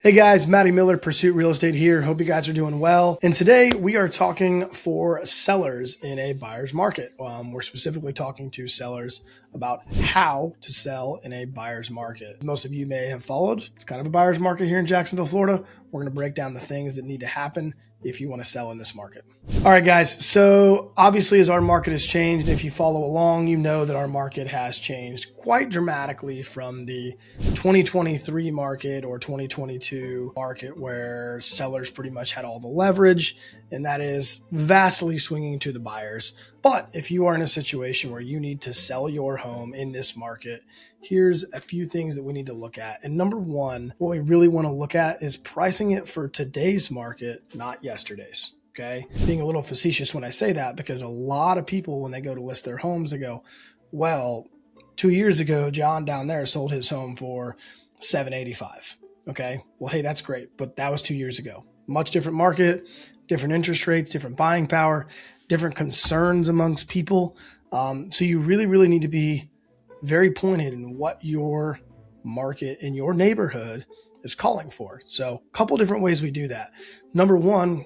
Hey guys, Matty Miller, Pursuit Real Estate here. Hope you guys are doing well. And today we are talking for sellers in a buyer's market. We're specifically talking to sellers about how to sell in a buyer's market. Most of you may have followed. It's kind of a buyer's market here in Jacksonville, Florida. We're going to break down the things that need to happen if you want to sell in this market. All right, guys. So obviously as our market has changed, if you follow along, you know that our market has changed quite dramatically from the 2023 market or 2022 market where sellers pretty much had all the leverage, and that is vastly swinging to the buyers. But if you are in a situation where you need to sell your home in this market, here's a few things that we need to look at. And number one, what we really want to look at is pricing it for today's market, not yesterday's. Okay. Being a little facetious when I say that, because a lot of people, when they go to list their homes, they go, well, 2 years ago, John down there sold his home for $785. Okay. Well, hey, that's great. But that was 2 years ago. Much different market, different interest rates, different buying power, different concerns amongst people. So you really need to be very pointed in what your market in your neighborhood is calling for. So a couple different ways we do that. Number one,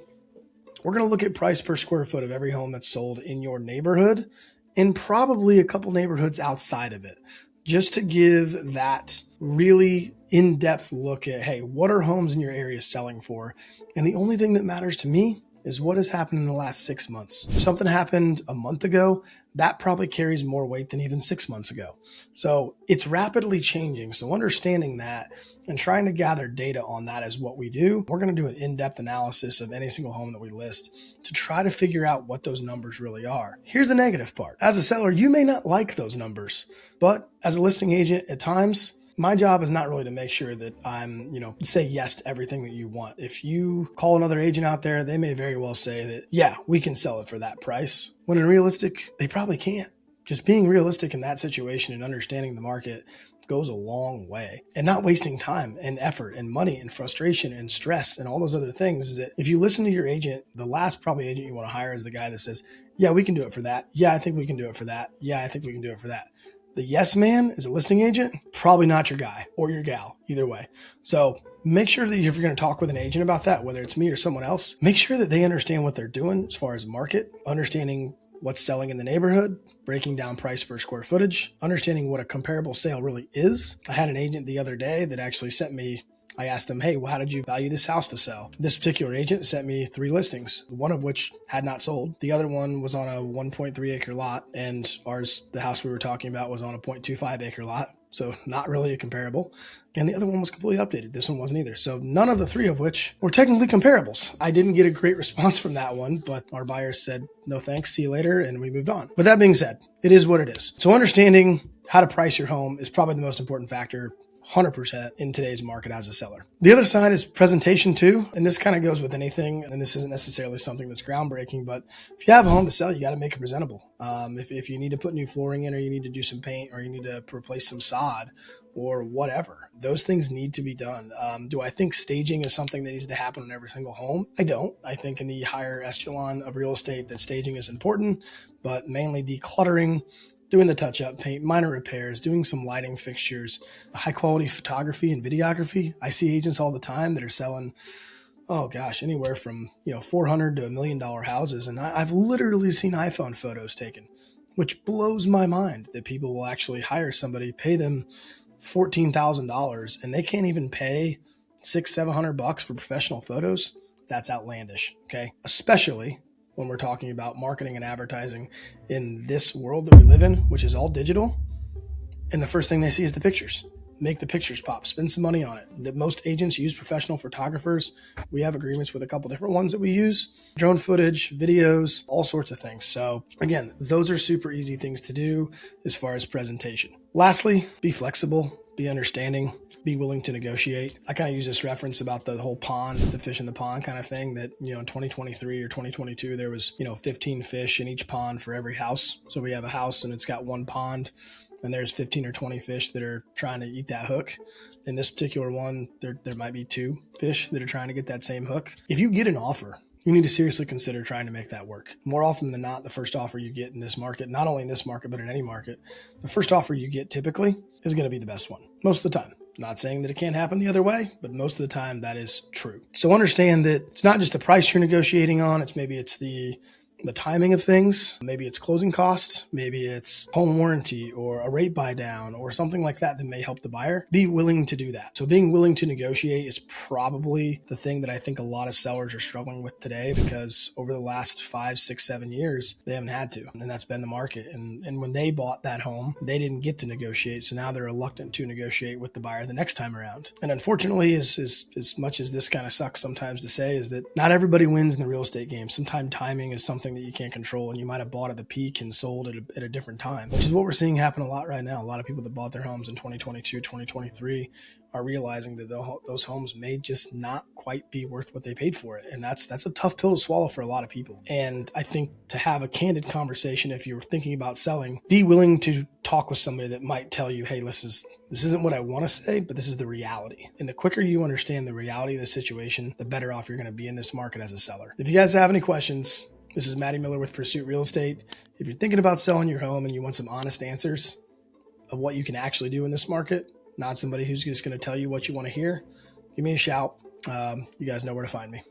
we're going to look at price per square foot of every home that's sold in your neighborhood and probably a couple neighborhoods outside of it, just to give that really in-depth look at, hey, what are homes in your area selling for? And the only thing that matters to me is what has happened in the last 6 months. If something happened a month ago, that probably carries more weight than even 6 months ago. So it's rapidly changing. So understanding that and trying to gather data on that is what we do. We're going to do an in-depth analysis of any single home that we list to try to figure out what those numbers really are. Here's the negative part. As a seller, you may not like those numbers, but as a listing agent at times, my job is not really to make sure that I'm, say yes to everything that you want. If you call another agent out there, they may very well say that, yeah, we can sell it for that price. When in realistic, they probably can't. Just being realistic in that situation and understanding the market goes a long way, and not wasting time and effort and money and frustration and stress and all those other things. Is that if you listen to your agent, the last probably agent you want to hire is the guy that says, yeah, we can do it for that. Yeah, I think we can do it for that. Yeah, I think we can do it for that. The yes man is a listing agent, probably not your guy or your gal, either way. So make sure that if you're going to talk with an agent about that, whether it's me or someone else, make sure that they understand what they're doing as far as market, understanding what's selling in the neighborhood, breaking down price per square footage, understanding what a comparable sale really is. I had an agent the other day that actually sent me, I asked them, hey, well, how did you value this house to sell? This particular agent sent me 3 listings, one of which had not sold. The other one was on a 1.3 acre lot, and ours, the house we were talking about, was on a 0.25 acre lot. So not really a comparable. And the other one was completely updated. This one wasn't either. So none of the 3 of which were technically comparables. I didn't get a great response from that one, but our buyers said, no thanks, see you later, and we moved on. With that being said, it is what it is. So understanding how to price your home is probably the most important factor 100% in today's market as a seller. The other side is presentation too. And this kind of goes with anything. And this isn't necessarily something that's groundbreaking, but if you have a home to sell, you got to make it presentable. If you need to put new flooring in, or you need to do some paint, or you need to replace some sod or whatever, those things need to be done. Do I think staging is something that needs to happen in every single home? I don't. I think in the higher echelon of real estate that staging is important, but mainly decluttering, doing the touch-up paint, minor repairs, doing some lighting fixtures, high-quality photography and videography. I see agents all the time that are selling, oh gosh, anywhere from $400,000 to $1 million houses, and I've literally seen iPhone photos taken, which blows my mind that people will actually hire somebody, pay them $14,000, and they can't even pay $600-700 for professional photos. That's outlandish. Okay, especially when we're talking about marketing and advertising in this world that we live in, which is all digital. And the first thing they see is the pictures. Make the pictures pop, spend some money on it. Most agents use professional photographers. We have agreements with a couple different ones that we use. Drone footage, videos, all sorts of things. So again, those are super easy things to do as far as presentation. Lastly, be flexible, be understanding, be willing to negotiate. I kind of use this reference about the whole pond, the fish in the pond kind of thing, that, in 2023 or 2022, there was, 15 fish in each pond for every house. So we have a house and it's got one pond, and there's 15 or 20 fish that are trying to eat that hook. In this particular one, there might be 2 fish that are trying to get that same hook. If you get an offer, you need to seriously consider trying to make that work. More often than not, the first offer you get in this market, not only in this market, but in any market, the first offer you get typically is going to be the best one most of the time. Not saying that it can't happen the other way, but most of the time that is true. So understand that it's not just the price you're negotiating on, it's the timing of things. Maybe it's closing costs, maybe it's home warranty or a rate buy down or something like that that may help the buyer. Be willing to do that. So being willing to negotiate is probably the thing that I think a lot of sellers are struggling with today, because over the last 5, 6, 7 years, they haven't had to. And that's been the market. And when they bought that home, they didn't get to negotiate. So now they're reluctant to negotiate with the buyer the next time around. And unfortunately, as much as this kind of sucks sometimes to say, is that not everybody wins in the real estate game. Sometimes timing is something that you can't control, and you might have bought at the peak and sold at a different time, which is what we're seeing happen a lot right now. A lot of people that bought their homes in 2022, 2023 are realizing that those homes may just not quite be worth what they paid for it. And that's a tough pill to swallow for a lot of people. And I think to have a candid conversation, if you're thinking about selling, be willing to talk with somebody that might tell you, hey, this isn't what I want to say, but this is the reality. And the quicker you understand the reality of the situation, the better off you're going to be in this market as a seller. If you guys have any questions, this is Matty Miller with Pursuit Real Estate. If you're thinking about selling your home and you want some honest answers of what you can actually do in this market, not somebody who's just going to tell you what you want to hear, give me a shout. You guys know where to find me.